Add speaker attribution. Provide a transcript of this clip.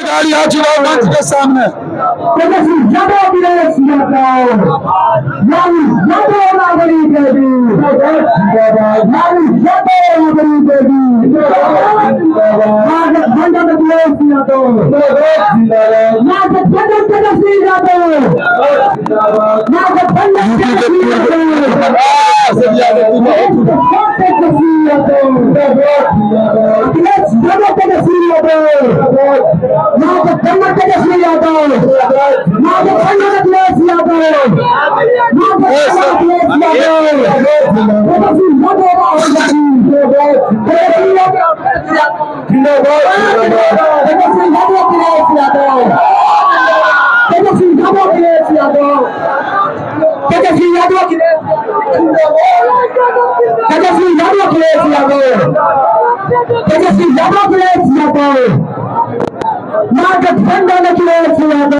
Speaker 1: गाड़ी आ चुका है मंच के सामने।
Speaker 2: तेजस्वी यादव अखिलेश यादव नागरी देवी नागरी देवी महागठबंधन अखिलेश यादव महागठबंधन तेजस्वी यादव महागठबंधन तेजस्वी यादव तेजस्वी यादव अखिलेश यादव तेजस्वी यादव महागठबंधन तेजस्वी यादव महागठबंधन अखिलेश यादव महागठबंधन अखिलेश यादव तेजस्वी यादव राहुल गांधी तेजस्वी यादव अखिलेश यादव तेजस्वी यादव अखिलेश यादव तेजस्वी यादव अखिलेश तेजस्वी यादव अखिलेश यादव तेजस्वी यादव अखिलेश यादव महागठबंधन अखिलेश यादव।